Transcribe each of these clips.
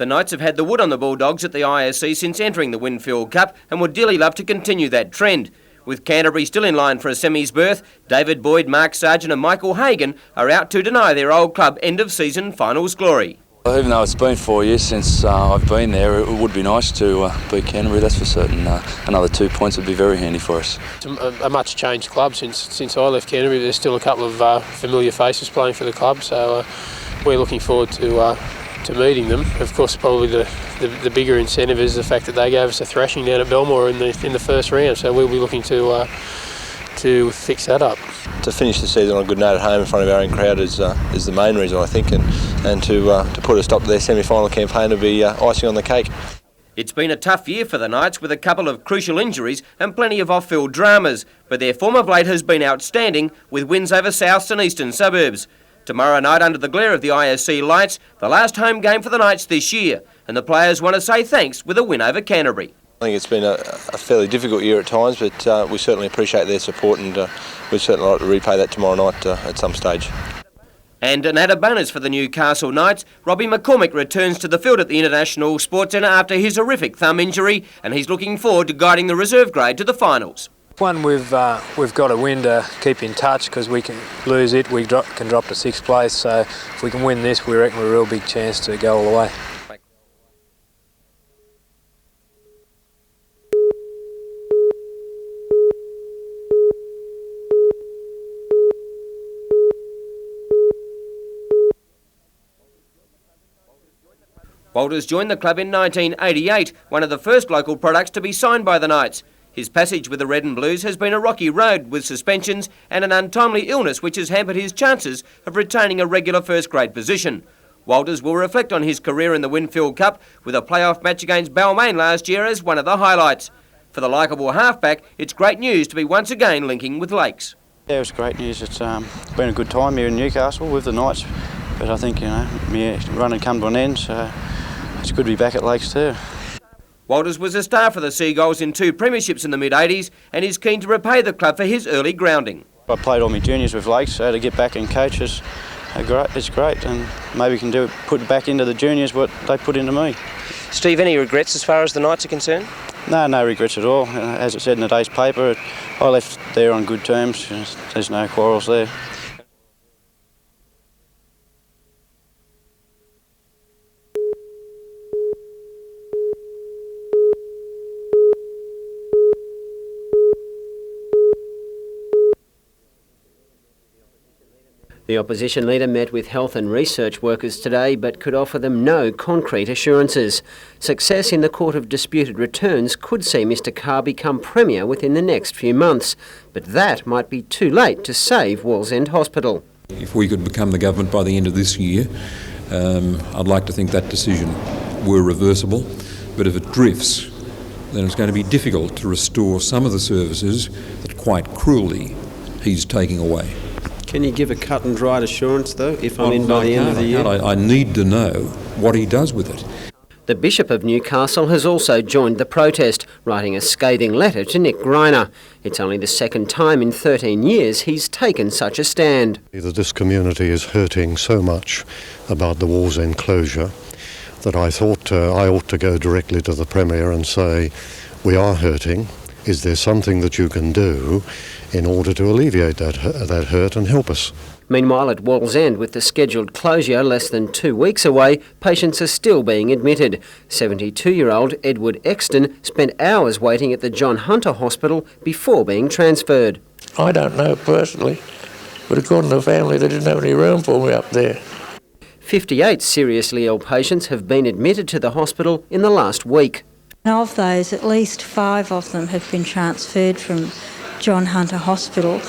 The Knights have had the wood on the Bulldogs at the ISC since entering the Winfield Cup and would dearly love to continue that trend. With Canterbury still in line for a semis berth, David Boyd, Mark Sargent and Michael Hagan are out to deny their old club end-of-season finals glory. Well, even though it's been 4 years since I've been there, it would be nice to beat Canterbury, that's for certain. Another 2 points would be very handy for us. It's a much changed club since I left Canterbury. There's still a couple of familiar faces playing for the club, so we're looking forward to meeting them. Of course, probably the bigger incentive is the fact that they gave us a thrashing down at Belmore in the first round, so we'll be looking to fix that up. To finish the season on a good note at home in front of our own crowd is the main reason, I think, and to put a stop to their semi-final campaign would be icing on the cake. It's been a tough year for the Knights with a couple of crucial injuries and plenty of off-field dramas, but their form of late has been outstanding with wins over souths and eastern suburbs. Tomorrow night, under the glare of the ISC lights, the last home game for the Knights this year, and the players want to say thanks with a win over Canterbury. I think it's been a fairly difficult year at times, but we certainly appreciate their support, and we'd certainly like to repay that tomorrow night at some stage. And an added bonus for the Newcastle Knights, Robbie McCormick returns to the field at the International Sports Centre after his horrific thumb injury, and he's looking forward to guiding the reserve grade to the finals. One we've got to win to keep in touch, because we can lose it, we can drop to 6th place, so if we can win this, we reckon we're a real big chance to go all the way. Walters joined the club in 1988, one of the first local products to be signed by the Knights. His passage with the Red and Blues has been a rocky road with suspensions and an untimely illness which has hampered his chances of retaining a regular first-grade position. Walters will reflect on his career in the Winfield Cup with a playoff match against Balmain last year as one of the highlights. For the likeable halfback, it's great news to be once again linking with Lakes. Yeah, it's great news. It's been a good time here in Newcastle with the Knights, but I think, my run had come to an end, so it's good to be back at Lakes too. Walters was a star for the Seagulls in 2 premierships in the mid-80s and is keen to repay the club for his early grounding. I played all my juniors with Lakes, so to get back and coach is it's great, and maybe we can put back into the juniors what they put into me. Steve, any regrets as far as the Knights are concerned? No regrets at all. As it said in the day's paper, I left there on good terms. There's no quarrels there. The opposition leader met with health and research workers today but could offer them no concrete assurances. Success in the Court of Disputed Returns could see Mr Carr become Premier within the next few months, but that might be too late to save Wallsend Hospital. If we could become the government by the end of this year, I'd like to think that decision were reversible, but if it drifts, then it's going to be difficult to restore some of the services that quite cruelly he's taking away. Can you give a cut and dried assurance, though, if I'm in by the end of the year? I need to know what he does with it. The Bishop of Newcastle has also joined the protest, writing a scathing letter to Nick Greiner. It's only the second time in 13 years he's taken such a stand. This community is hurting so much about the Wallsend closure that I thought I ought to go directly to the Premier and say, we are hurting. Is there something that you can do in order to alleviate that hurt and help us? Meanwhile, at Wallsend, with the scheduled closure less than 2 weeks away, patients are still being admitted. 72-year-old Edward Exton spent hours waiting at the John Hunter Hospital before being transferred. I don't know personally, but according to the family, they didn't have any room for me up there. 58 seriously ill patients have been admitted to the hospital in the last week. Of those, at least 5 of them have been transferred from John Hunter Hospital.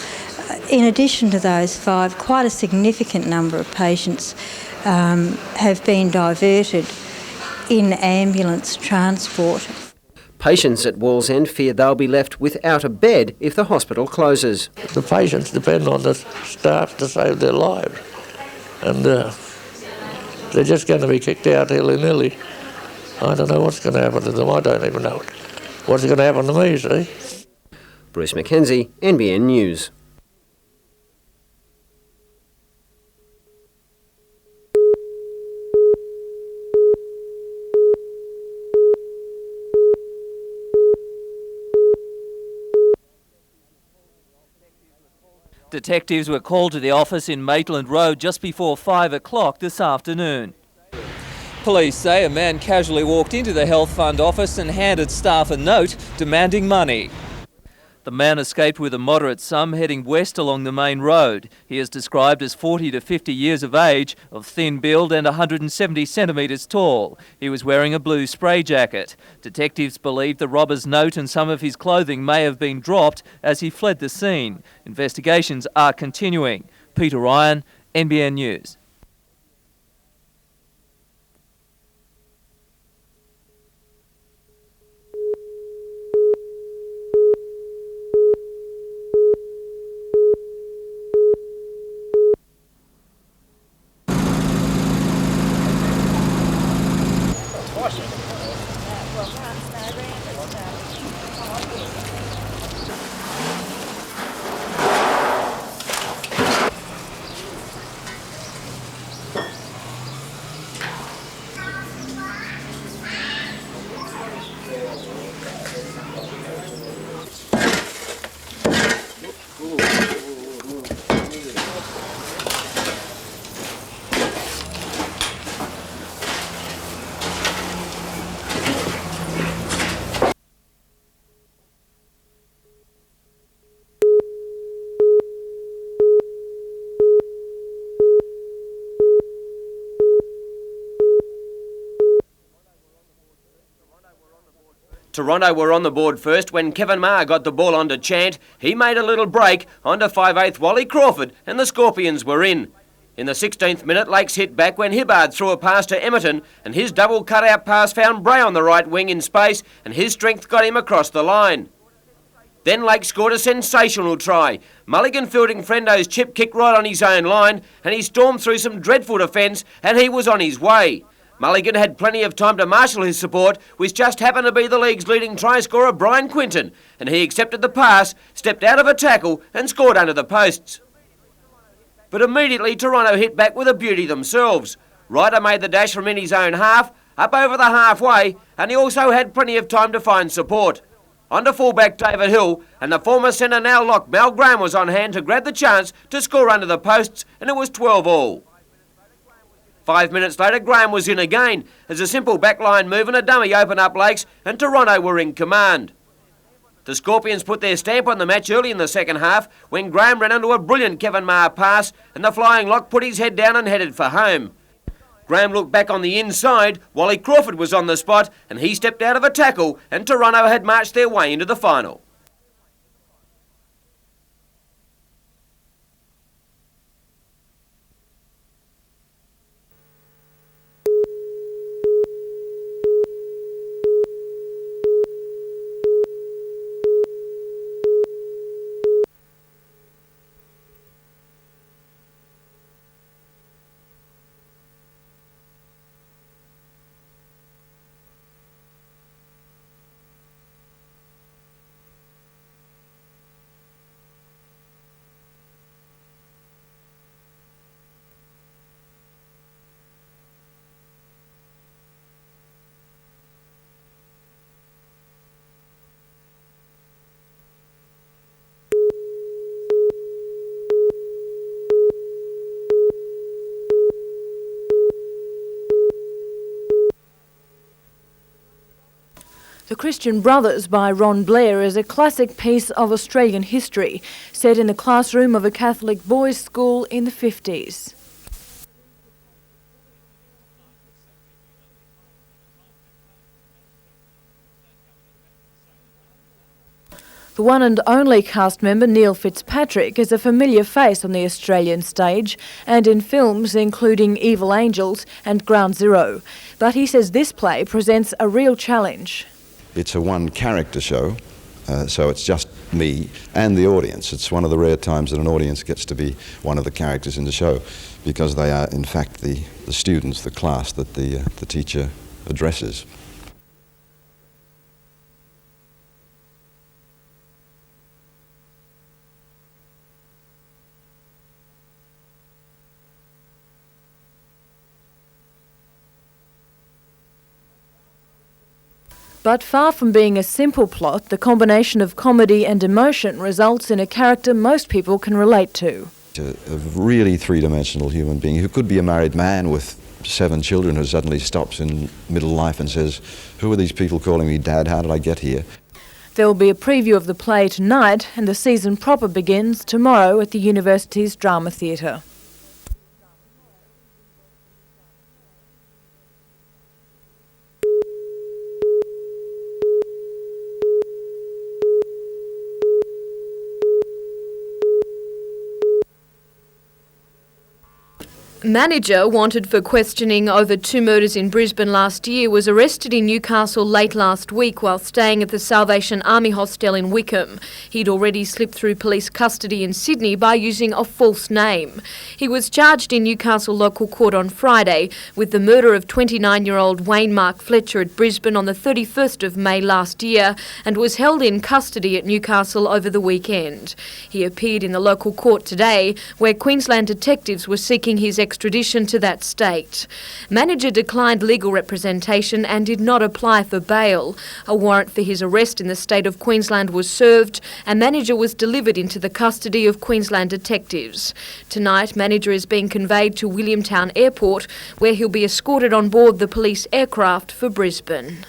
In addition to those 5, quite a significant number of patients have been diverted in ambulance transport. Patients at Wallsend fear they'll be left without a bed if the hospital closes. The patients depend on the staff to save their lives, and they're just going to be kicked out willy-nilly. I don't know what's going to happen to them. I don't even know what's going to happen to me, see? Bruce Mackenzie, NBN News. Detectives were called to the office in Maitland Road just before 5 o'clock this afternoon. Police say a man casually walked into the Health Fund office and handed staff a note demanding money. The man escaped with a moderate sum heading west along the main road. He is described as 40 to 50 years of age, of thin build and 170 centimetres tall. He was wearing a blue spray jacket. Detectives believe the robber's note and some of his clothing may have been dropped as he fled the scene. Investigations are continuing. Peter Ryan, NBN News. Toronto were on the board first when Kevin Maher got the ball onto Chant. He made a little break onto 5/8 Wally Crawford and the Scorpions were in. In the 16th minute, Lakes hit back when Hibbard threw a pass to Emerton and his double cut-out pass found Bray on the right wing in space and his strength got him across the line. Then Lakes scored a sensational try. Mulligan fielding Frendo's chip kick right on his own line and he stormed through some dreadful defence and he was on his way. Mulligan had plenty of time to marshal his support, which just happened to be the league's leading try scorer Brian Quinton, and he accepted the pass, stepped out of a tackle and scored under the posts. But immediately Toronto hit back with a beauty themselves. Ryder made the dash from in his own half, up over the halfway, and he also had plenty of time to find support. On to fullback David Hill, and the former centre now lock Mal Graham was on hand to grab the chance to score under the posts, and it was 12-all. 5 minutes later, Graham was in again, as a simple backline move and a dummy opened up Lakes, and Toronto were in command. The Scorpions put their stamp on the match early in the second half, when Graham ran into a brilliant Kevin Maher pass, and the flying lock put his head down and headed for home. Graham looked back on the inside, Wally Crawford was on the spot, and he stepped out of a tackle, and Toronto had marched their way into the final. The Christian Brothers by Ron Blair is a classic piece of Australian history, set in the classroom of a Catholic boys' school in the 50s. The one and only cast member Neil Fitzpatrick is a familiar face on the Australian stage and in films including Evil Angels and Ground Zero. But he says this play presents a real challenge. It's a one-character show, so it's just me and the audience. It's one of the rare times that an audience gets to be one of the characters in the show, because they are, in fact, the students, the class that the teacher addresses. But far from being a simple plot, the combination of comedy and emotion results in a character most people can relate to. A really three-dimensional human being who could be a married man with 7 children who suddenly stops in middle life and says, "Who are these people calling me Dad? How did I get here?" There will be a preview of the play tonight, and the season proper begins tomorrow at the university's drama theatre. Manager wanted for questioning over 2 murders in Brisbane last year was arrested in Newcastle late last week while staying at the Salvation Army hostel in Wickham. He'd already slipped through police custody in Sydney by using a false name. He was charged in Newcastle local court on Friday with the murder of 29-year-old Wayne Mark Fletcher at Brisbane on the 31st of May last year and was held in custody at Newcastle over the weekend. He appeared in the local court today, where Queensland detectives were seeking his extradition to that state. Manager declined legal representation and did not apply for bail. A warrant for his arrest in the state of Queensland was served, and Manager was delivered into the custody of Queensland detectives. Tonight, Manager is being conveyed to Williamtown Airport, where he'll be escorted on board the police aircraft for Brisbane.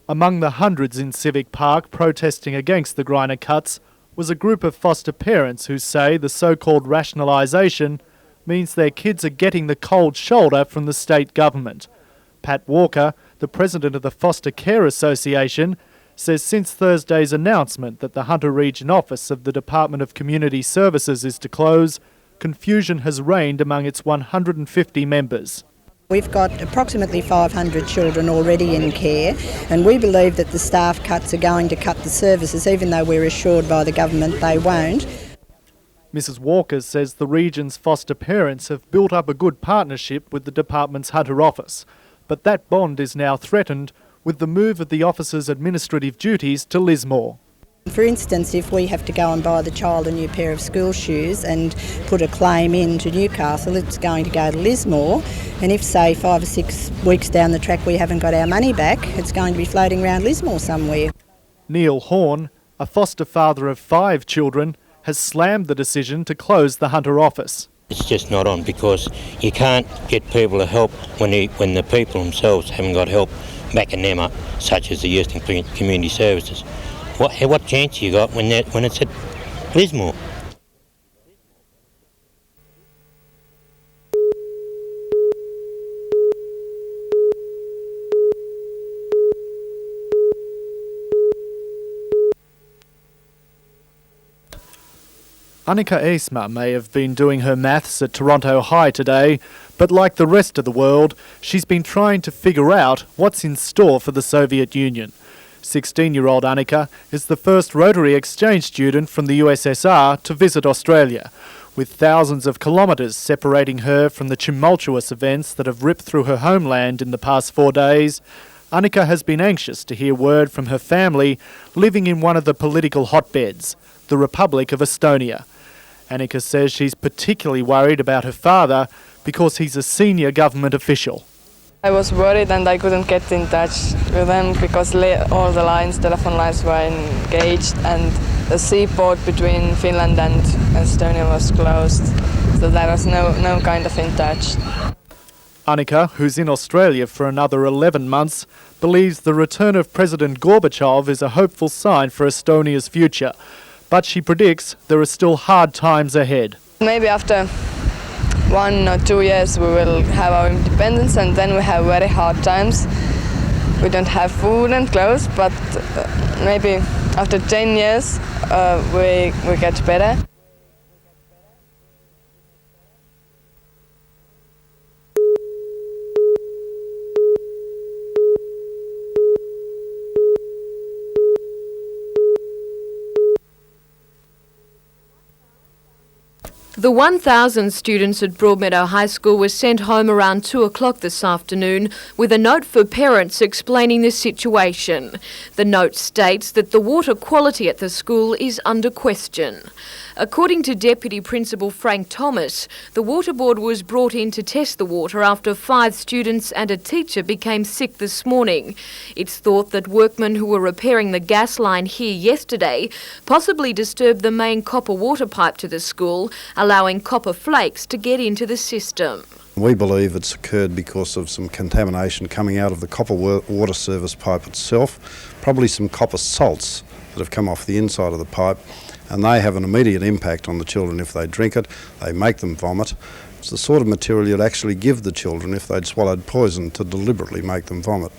Among the hundreds in Civic Park protesting against the Griner cuts was a group of foster parents who say the so-called rationalisation means their kids are getting the cold shoulder from the state government. Pat Walker, the president of the Foster Care Association, says since Thursday's announcement that the Hunter Region office of the Department of Community Services is to close, confusion has reigned among its 150 members. We've got approximately 500 children already in care, and we believe that the staff cuts are going to cut the services, even though we're assured by the government they won't. Mrs Walker says the region's foster parents have built up a good partnership with the department's Hunter office, but that bond is now threatened with the move of the office's administrative duties to Lismore. For instance, if we have to go and buy the child a new pair of school shoes and put a claim in to Newcastle, it's going to go to Lismore, and if, say, 5 or 6 weeks down the track we haven't got our money back, it's going to be floating around Lismore somewhere. Neil Horn, a foster father of 5 children, has slammed the decision to close the Hunter office. It's just not on, because you can't get people to help when the people themselves haven't got help backing them up, such as the Youth and Community Services. What chance you got when it's at Lismore? Annika Eisma may have been doing her maths at Toronto High today, but like the rest of the world, she's been trying to figure out what's in store for the Soviet Union. 16-year-old Annika is the first Rotary exchange student from the USSR to visit Australia, with thousands of kilometres separating her from the tumultuous events that have ripped through her homeland in the past 4 days. Annika has been anxious to hear word from her family living in one of the political hotbeds, the Republic of Estonia. Annika says she's particularly worried about her father because he's a senior government official. I was worried and I couldn't get in touch with them because all the telephone lines were engaged, and the seaport between Finland and Estonia was closed, so there was no kind of in touch. Annika, who's in Australia for another 11 months, believes the return of President Gorbachev is a hopeful sign for Estonia's future, but she predicts there are still hard times ahead. Maybe after 1 or 2 years we will have our independence, and then we have very hard times. We don't have food and clothes, but maybe after 10 years we get better. The 1,000 students at Broadmeadow High School were sent home around 2 o'clock this afternoon with a note for parents explaining the situation. The note states that the water quality at the school is under question. According to Deputy Principal Frank Thomas, the Water Board was brought in to test the water after 5 students and a teacher became sick this morning. It's thought that workmen who were repairing the gas line here yesterday possibly disturbed the main copper water pipe to the school, allowing copper flakes to get into the system. We believe it's occurred because of some contamination coming out of the copper water service pipe itself, probably some copper salts that have come off the inside of the pipe, and they have an immediate impact on the children if they drink it. They make them vomit. It's the sort of material you'd actually give the children if they'd swallowed poison to deliberately make them vomit.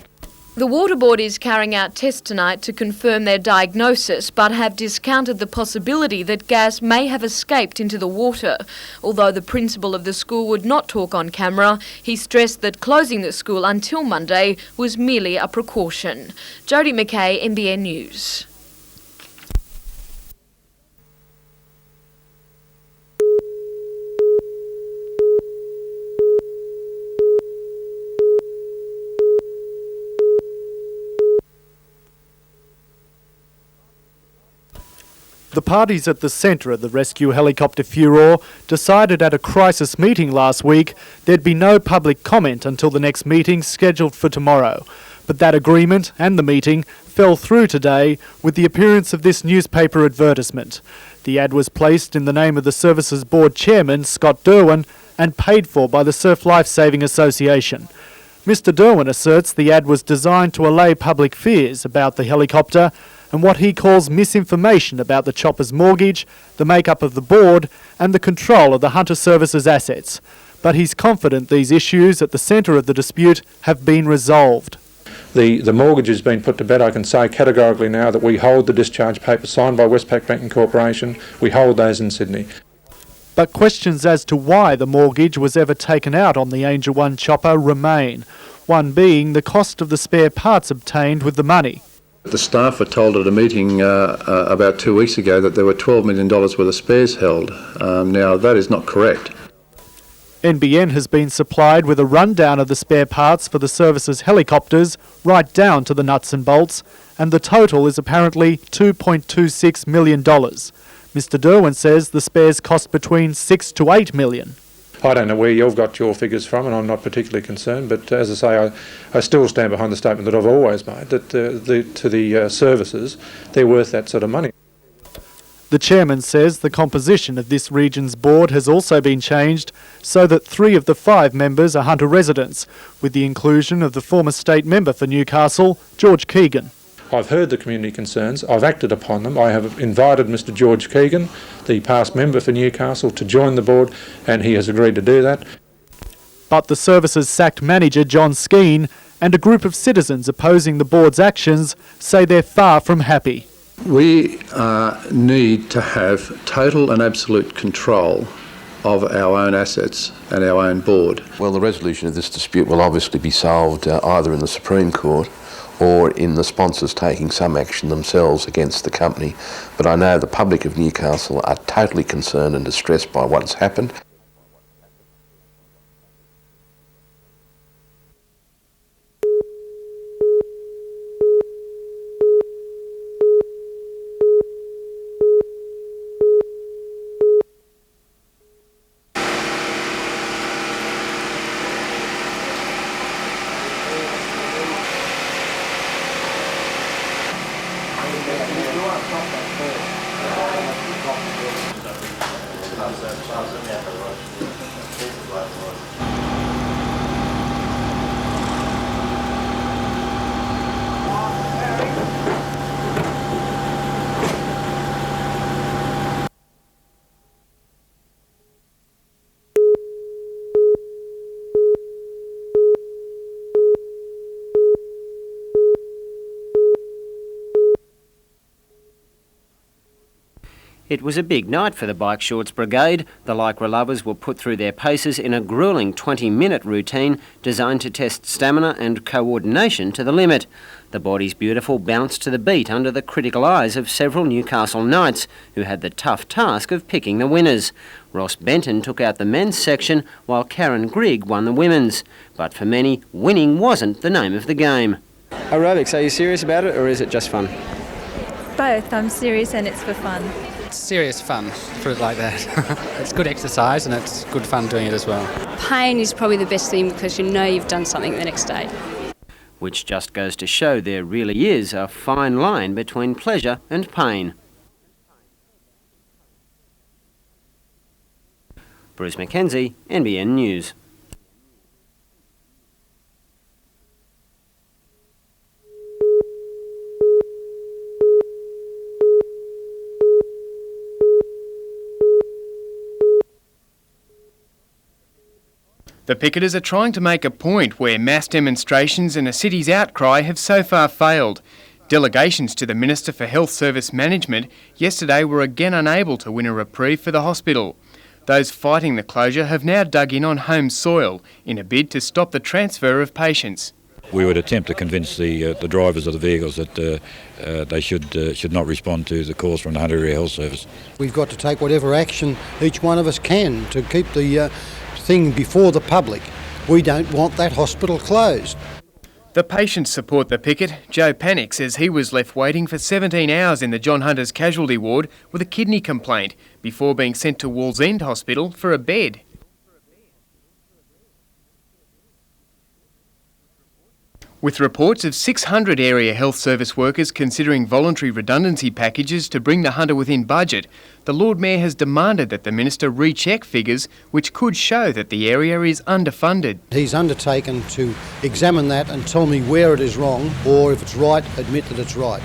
The Water Board is carrying out tests tonight to confirm their diagnosis, but have discounted the possibility that gas may have escaped into the water. Although the principal of the school would not talk on camera, he stressed that closing the school until Monday was merely a precaution. Jodie McKay, NBN News. The parties at the centre of the rescue helicopter furore decided at a crisis meeting last week there'd be no public comment until the next meeting scheduled for tomorrow. But that agreement and the meeting fell through today with the appearance of this newspaper advertisement. The ad was placed in the name of the Services Board Chairman, Scott Derwin, and paid for by the Surf Life Saving Association. Mr. Derwin asserts the ad was designed to allay public fears about the helicopter and what he calls misinformation about the chopper's mortgage, the makeup of the board and the control of the Hunter Services assets. But he's confident these issues at the centre of the dispute have been resolved. The mortgage has been put to bed. I can say categorically now that we hold the discharge papers signed by Westpac Banking Corporation. We hold those in Sydney. But questions as to why the mortgage was ever taken out on the Angel One chopper remain, one being the cost of the spare parts obtained with the money. The staff were told at a meeting about 2 weeks ago that there were $12 million worth of spares held. Now, that is not correct. NBN has been supplied with a rundown of the spare parts for the service's helicopters, right down to the nuts and bolts, and the total is apparently $2.26 million. Mr Derwin says the spares cost between $6 to $8 million. I don't know where you've got your figures from, and I'm not particularly concerned, but as I say, I still stand behind the statement that I've always made, that to the services, they're worth that sort of money. The chairman says the composition of this region's board has also been changed so that 3 of the 5 members are Hunter residents, with the inclusion of the former state member for Newcastle, George Keegan. I've heard the community concerns, I've acted upon them. I have invited Mr George Keegan, the past member for Newcastle, to join the board, and he has agreed to do that. But the service's sacked manager, John Skeen, and a group of citizens opposing the board's actions say they're far from happy. We need to have total and absolute control of our own assets and our own board. Well, the resolution of this dispute will obviously be solved either in the Supreme Court or in the sponsors taking some action themselves against the company. But I know the public of Newcastle are totally concerned and distressed by what's happened. It was a big night for the Bike Shorts Brigade. The Lycra lovers were put through their paces in a gruelling 20-minute routine designed to test stamina and coordination to the limit. The Body's Beautiful bounced to the beat under the critical eyes of several Newcastle Knights who had the tough task of picking the winners. Ross Benton took out the men's section while Karen Grigg won the women's. But for many, winning wasn't the name of the game. Aerobics, are you serious about it or is it just fun? Both. I'm serious and it's for fun. It's serious fun, put it like that. It's good exercise and it's good fun doing it as well. Pain is probably the best thing because you know you've done something the next day. Which just goes to show there really is a fine line between pleasure and pain. Bruce McKenzie, NBN News. The picketers are trying to make a point where mass demonstrations and a city's outcry have so far failed. Delegations to the Minister for Health Service Management yesterday were again unable to win a reprieve for the hospital. Those fighting the closure have now dug in on home soil in a bid to stop the transfer of patients. We would attempt to convince the drivers of the vehicles that they should not respond to the calls from the Hunter Area Health Service. We've got to take whatever action each one of us can to keep the thing before the public. We don't want that hospital closed. The patients support the picket. Joe Panic says he was left waiting for 17 hours in the John Hunter's casualty ward with a kidney complaint before being sent to Wallsend Hospital for a bed. With reports of 600 area health service workers considering voluntary redundancy packages to bring the Hunter within budget, the Lord Mayor has demanded that the Minister recheck figures which could show that the area is underfunded. He's undertaken to examine that and tell me where it is wrong, or if it's right, admit that it's right.